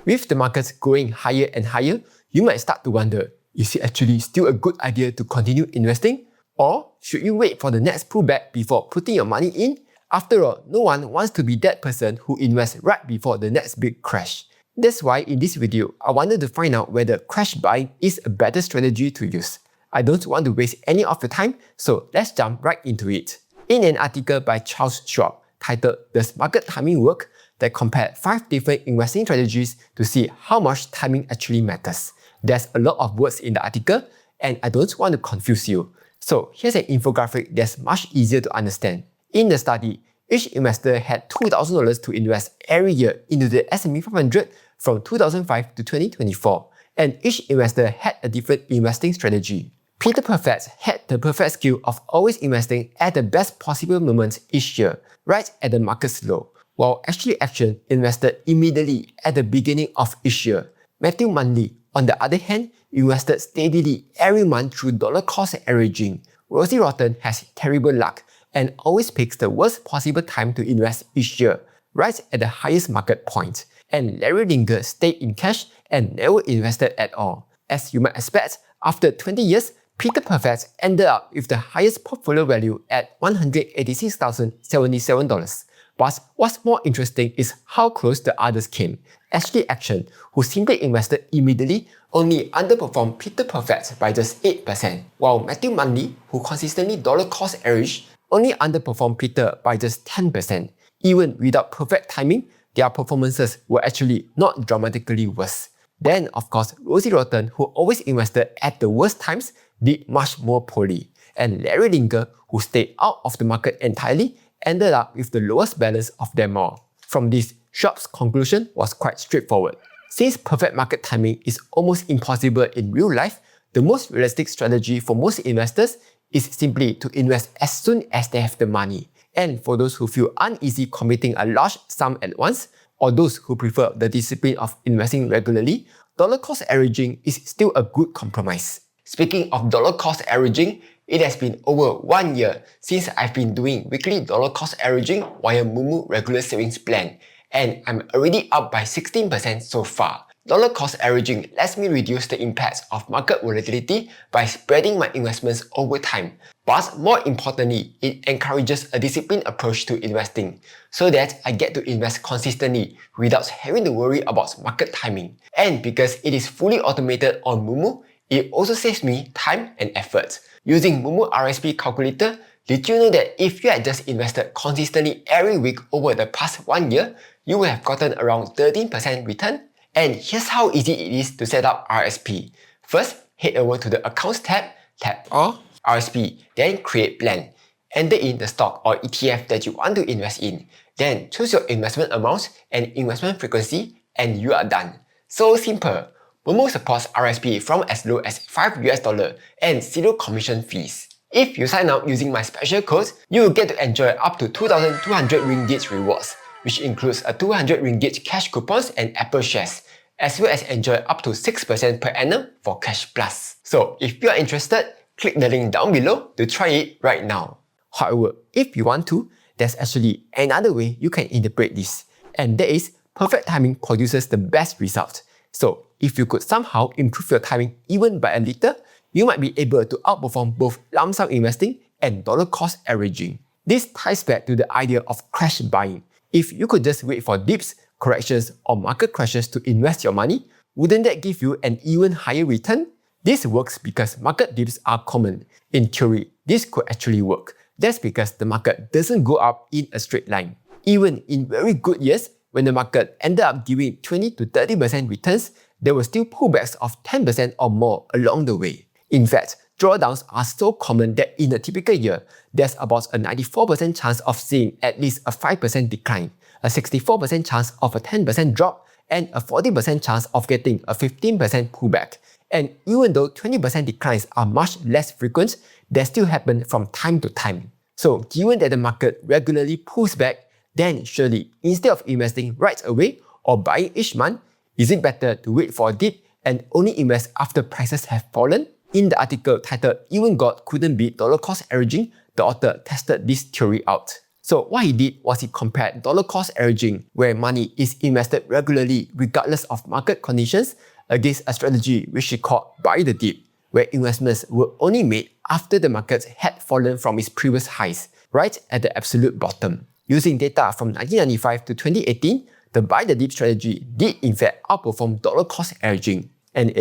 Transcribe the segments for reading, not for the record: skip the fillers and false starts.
With the markets going higher and higher, you might start to wonder, is it actually still a good idea to continue investing? Or should you wait for the next pullback before putting your money in? After all, no one wants to be that person who invests right before the next big crash. That's why in this video, I wanted to find out whether crash buying is a better strategy to use. I don't want to waste any of your time, so let's jump right into it. In an article by Charles Schwab titled "Does Market Timing Work?", that compared 5 different investing strategies to see how much timing actually matters. There's a lot of words in the article, and I don't want to confuse you. So here's an infographic that's much easier to understand. In the study, each investor had $2,000 to invest every year into the S&P 500 from 2005 to 2024, and each investor had a different investing strategy. Peter Perfect had the perfect skill of always investing at the best possible moments each year, right at the market's low, while Ashley Action invested immediately at the beginning of each year. Matthew Munley, on the other hand, invested steadily every month through dollar cost averaging. Rosie Rotten has terrible luck and always picks the worst possible time to invest each year, right at the highest market point. And Larry Linger stayed in cash and never invested at all. As you might expect, after 20 years, Peter Perfect ended up with the highest portfolio value at $186,077. But what's more interesting is how close the others came. Ashley Action, who simply invested immediately, only underperformed Peter Perfect by just 8%, while Matthew Munley, who consistently dollar cost averaged, only underperformed Peter by just 10%. Even without perfect timing, their performances were actually not dramatically worse. Then, of course, Rosie Rotten, who always invested at the worst times, did much more poorly. And Larry Linger, who stayed out of the market entirely, ended up with the lowest balance of them all. From this, Schwab's conclusion was quite straightforward. Since perfect market timing is almost impossible in real life, the most realistic strategy for most investors is simply to invest as soon as they have the money. And for those who feel uneasy committing a large sum at once, or those who prefer the discipline of investing regularly, dollar cost averaging is still a good compromise. Speaking of dollar cost averaging, it has been over 1 year since I've been doing weekly dollar cost averaging via Moomoo regular savings plan, and I'm already up by 16% so far. Dollar cost averaging lets me reduce the impacts of market volatility by spreading my investments over time. But more importantly, it encourages a disciplined approach to investing, so that I get to invest consistently without having to worry about market timing. And because it is fully automated on Moomoo, it also saves me time and effort. Using Moomoo RSP calculator, did you know that if you had just invested consistently every week over the past 1 year, you would have gotten around 13% return? And here's how easy it is to set up RSP. First, head over to the Accounts tab, tap All, RSP, then Create Plan. Enter in the stock or ETF that you want to invest in. Then choose your investment amount and investment frequency, and you are done. So simple. Moomoo supports RSP from as low as $5 and 0 commission fees. If you sign up using my special code, you will get to enjoy up to 2,200 ringgit rewards, which includes a 200 ringgit cash coupons and Apple shares, as well as enjoy up to 6% per annum for Cash Plus. So if you are interested, click the link down below to try it right now. However, if you want to, there's actually another way you can interpret this, and that is perfect timing produces the best result. So if you could somehow improve your timing even by a little, you might be able to outperform both lump sum investing and dollar cost averaging. This ties back to the idea of crash buying. If you could just wait for dips, corrections, or market crashes to invest your money, wouldn't that give you an even higher return? This works because market dips are common. In theory, this could actually work. That's because the market doesn't go up in a straight line. Even in very good years, when the market ended up giving 20 to 30% returns, there were still pullbacks of 10% or more along the way. In fact, drawdowns are so common that in a typical year, there's about a 94% chance of seeing at least a 5% decline, a 64% chance of a 10% drop, and a 40% chance of getting a 15% pullback. And even though 20% declines are much less frequent, they still happen from time to time. So given that the market regularly pulls back, then surely instead of investing right away or buying each month, is it better to wait for a dip and only invest after prices have fallen? In the article titled "Even God Couldn't Beat Dollar Cost Averaging," the author tested this theory out. So what he did was he compared dollar cost averaging, where money is invested regularly regardless of market conditions, against a strategy which he called buy the dip, where investments were only made after the market had fallen from its previous highs, right at the absolute bottom. Using data from 1995 to 2018, the buy the dip strategy did in fact outperform dollar cost averaging. And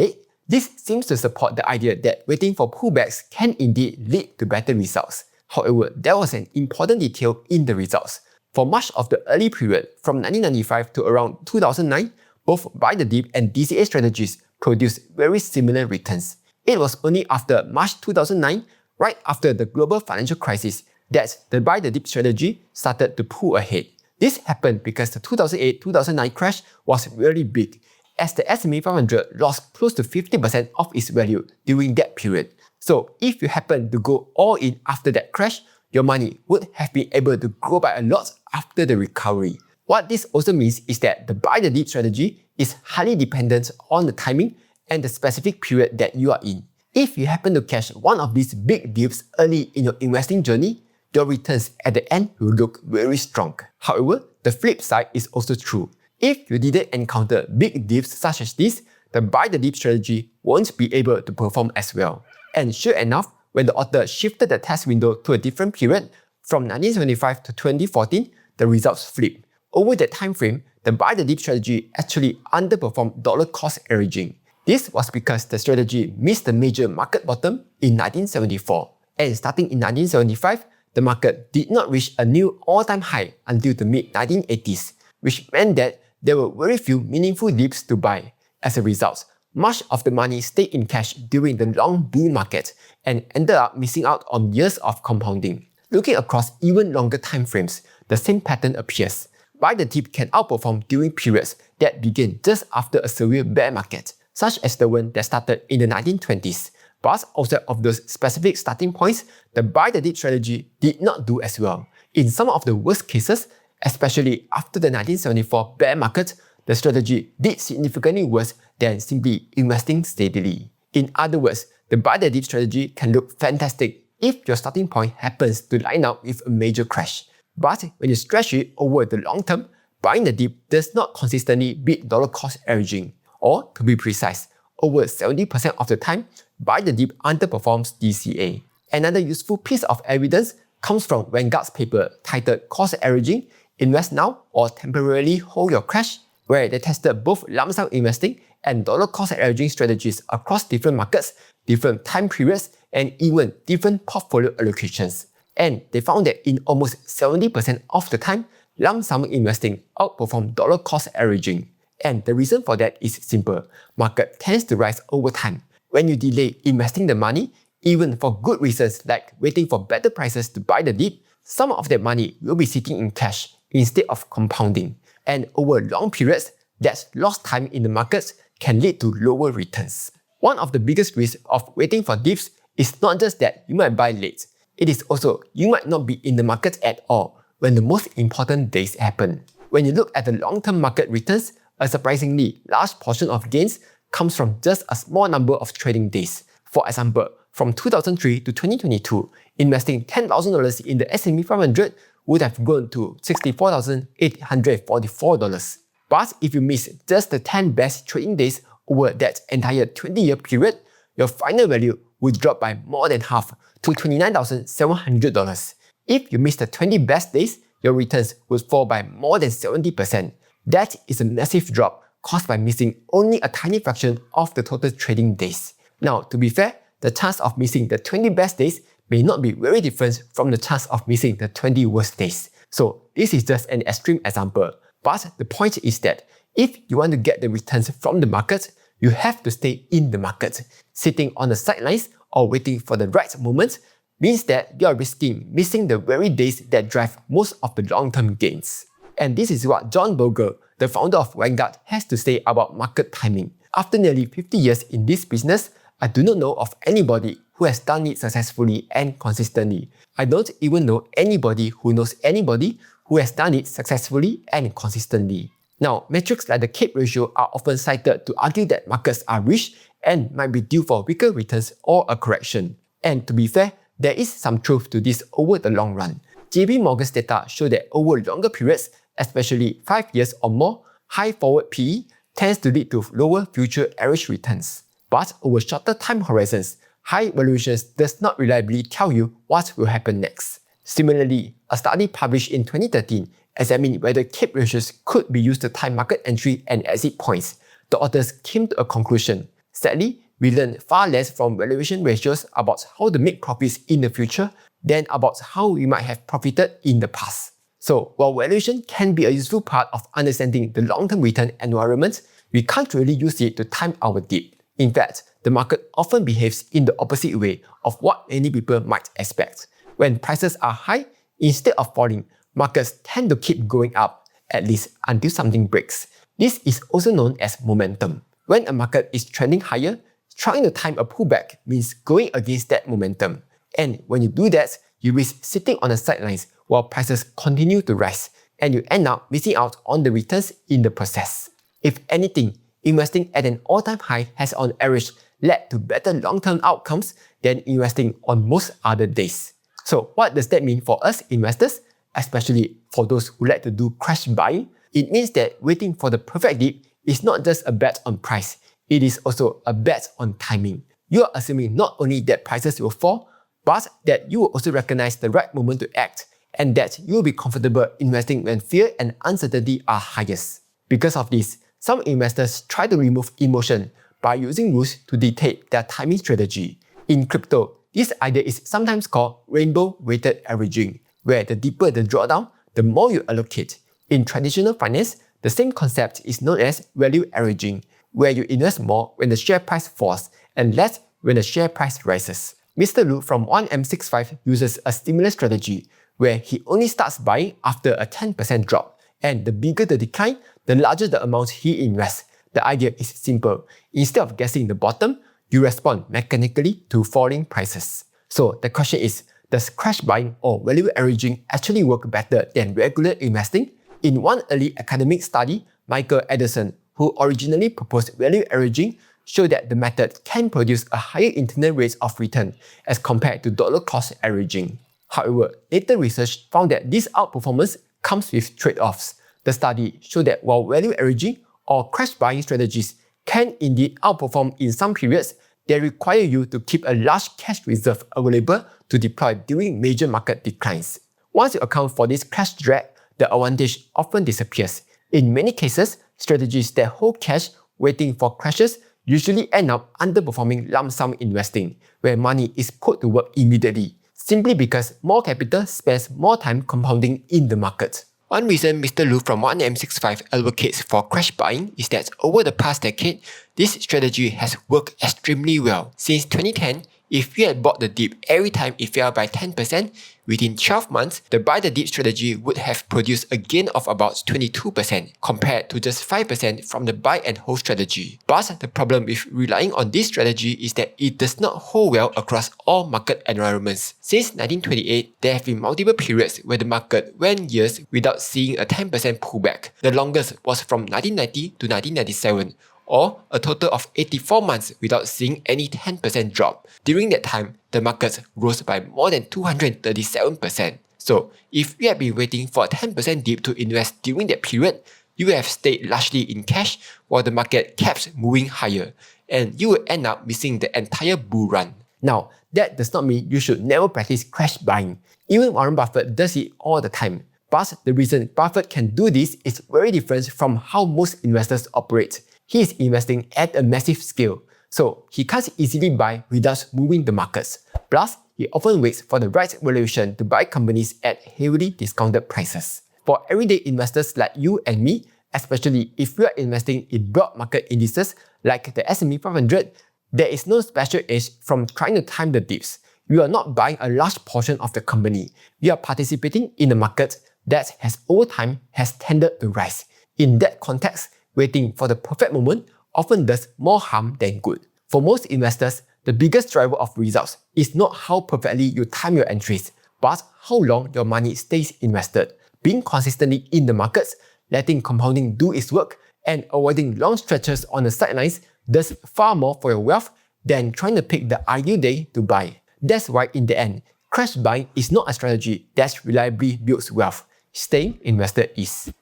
this seems to support the idea that waiting for pullbacks can indeed lead to better results. However, there was an important detail in the results. For much of the early period, from 1995 to around 2009, both buy the dip and DCA strategies produced very similar returns. It was only after March 2009, right after the global financial crisis, that the buy the dip strategy started to pull ahead. This happened because the 2008-2009 crash was really big, as the S&P 500 lost close to 50% of its value during that period. So if you happen to go all in after that crash, your money would have been able to grow by a lot after the recovery. What this also means is that the buy the dip strategy is highly dependent on the timing and the specific period that you are in. If you happen to catch one of these big dips early in your investing journey, your returns at the end will look very strong. However, the flip side is also true. If you didn't encounter big dips such as this, the buy the dip strategy won't be able to perform as well. And sure enough, when the author shifted the test window to a different period, from 1975 to 2014, the results flipped. Over that time frame, the buy the dip strategy actually underperformed dollar cost averaging. This was because the strategy missed the major market bottom in 1974. And starting in 1975, the market did not reach a new all-time high until the mid-1980s, which meant that there were very few meaningful dips to buy. As a result, much of the money stayed in cash during the long bull market and ended up missing out on years of compounding. Looking across even longer time frames, the same pattern appears. Buy the dip can outperform during periods that begin just after a severe bear market, such as the one that started in the 1920s. But outside of those specific starting points, the buy the dip strategy did not do as well. In some of the worst cases, especially after the 1974 bear market, the strategy did significantly worse than simply investing steadily. In other words, the buy the dip strategy can look fantastic if your starting point happens to line up with a major crash. But when you stretch it over the long term, buying the dip does not consistently beat dollar cost averaging. Or, to be precise, over 70% of the time, buy the dip underperforms DCA. Another useful piece of evidence comes from Vanguard's paper titled Cost Averaging, Invest Now or Temporarily Hold Your Cash, where they tested both lump sum investing and dollar cost averaging strategies across different markets, different time periods, and even different portfolio allocations. And they found that in almost 70% of the time, lump sum investing outperformed dollar cost averaging. And the reason for that is simple. Market tends to rise over time. When you delay investing the money, even for good reasons like waiting for better prices to buy the dip, some of that money will be sitting in cash instead of compounding. And over long periods, that lost time in the markets can lead to lower returns. One of the biggest risks of waiting for dips is not just that you might buy late. It is also you might not be in the market at all when the most important days happen. When you look at the long-term market returns, a surprisingly large portion of gains comes from just a small number of trading days. For example, from 2003 to 2022, investing $10,000 in the S&P 500 would have grown to $64,844. But if you miss just the 10 best trading days over that entire 20-year period, your final value would drop by more than half to $29,700. If you miss the 20 best days, your returns would fall by more than 70%. That is a massive drop caused by missing only a tiny fraction of the total trading days. Now, to be fair, the chance of missing the 20 best days may not be very different from the chance of missing the 20 worst days. So this is just an extreme example. But the point is that if you want to get the returns from the market, you have to stay in the market. Sitting on the sidelines or waiting for the right moment means that you are risking missing the very days that drive most of the long-term gains. And this is what John Bogle, the founder of Vanguard, has to say about market timing. After nearly 50 years in this business, I do not know of anybody who has done it successfully and consistently. I don't even know anybody who knows anybody who has done it successfully and consistently. Now, metrics like the CAPE ratio are often cited to argue that markets are rich and might be due for weaker returns or a correction. And to be fair, there is some truth to this over the long run. JP Morgan's data show that over longer periods, especially 5 years or more, high forward PE tends to lead to lower future average returns. But over shorter time horizons, high valuations does not reliably tell you what will happen next. Similarly, a study published in 2013 examined whether CAPE ratios could be used to time market entry and exit points. The authors came to a conclusion. Sadly, we learn far less from valuation ratios about how to make profits in the future than about how we might have profited in the past. So, while valuation can be a useful part of understanding the long-term return environment, we can't really use it to time our dip. In fact, the market often behaves in the opposite way of what many people might expect. When prices are high, instead of falling, markets tend to keep going up, at least until something breaks. This is also known as momentum. When a market is trending higher, trying to time a pullback means going against that momentum. And when you do that, you risk sitting on the sidelines while prices continue to rise, and you end up missing out on the returns in the process. If anything, investing at an all-time high has on average led to better long-term outcomes than investing on most other days. So what does that mean for us investors, especially for those who like to do crash buying? It means that waiting for the perfect dip is not just a bet on price, it is also a bet on timing. You are assuming not only that prices will fall, but that you will also recognize the right moment to act, and that you will be comfortable investing when fear and uncertainty are highest. Because of this, some investors try to remove emotion by using rules to dictate their timing strategy. In crypto, this idea is sometimes called rainbow weighted averaging, where the deeper the drawdown, the more you allocate. In traditional finance, the same concept is known as value averaging, where you invest more when the share price falls and less when the share price rises. Mr. Lu from 1M65 uses a similar strategy, where he only starts buying after a 10% drop, and the bigger the decline, the larger the amount he invests. The idea is simple. Instead of guessing the bottom, you respond mechanically to falling prices. So the question is, does crash buying or value averaging actually work better than regular investing? In one early academic study, Michael Edison, who originally proposed value averaging, showed that the method can produce a higher internal rate of return as compared to dollar cost averaging. However, later research found that this outperformance comes with trade-offs. The study showed that while value averaging or crash buying strategies can indeed outperform in some periods, they require you to keep a large cash reserve available to deploy during major market declines. Once you account for this cash drag, the advantage often disappears. In many cases, strategies that hold cash waiting for crashes usually end up underperforming lump sum investing, where money is put to work immediately, simply because more capital spends more time compounding in the market. One reason Mr. Lu from 1M65 advocates for crash buying is that over the past decade, this strategy has worked extremely well. Since 2010, if you had bought the dip every time it fell by 10%, within 12 months, the buy the dip strategy would have produced a gain of about 22% compared to just 5% from the buy and hold strategy. But the problem with relying on this strategy is that it does not hold well across all market environments. Since 1928, there have been multiple periods where the market went years without seeing a 10% pullback. The longest was from 1990 to 1997, or a total of 84 months without seeing any 10% drop. During that time, the markets rose by more than 237%. So, if you have been waiting for a 10% dip to invest during that period, you have stayed largely in cash while the market kept moving higher, and you will end up missing the entire bull run. Now, that does not mean you should never practice crash buying. Even Warren Buffett does it all the time. But the reason Buffett can do this is very different from how most investors operate. He is investing at a massive scale, so he can't easily buy without moving the markets. Plus, he often waits for the right valuation to buy companies at heavily discounted prices. For everyday investors like you and me, especially if you are investing in broad market indices like the S&P 500, there is no special edge from trying to time the dips. You are not buying a large portion of the company. You are participating in a market that over time has tended to rise. In that context, waiting for the perfect moment often does more harm than good. For most investors, the biggest driver of results is not how perfectly you time your entries, but how long your money stays invested. Being consistently in the markets, letting compounding do its work, and avoiding long stretches on the sidelines does far more for your wealth than trying to pick the ideal day to buy. That's why in the end, Crash buying is not a strategy that reliably builds wealth. Staying invested is.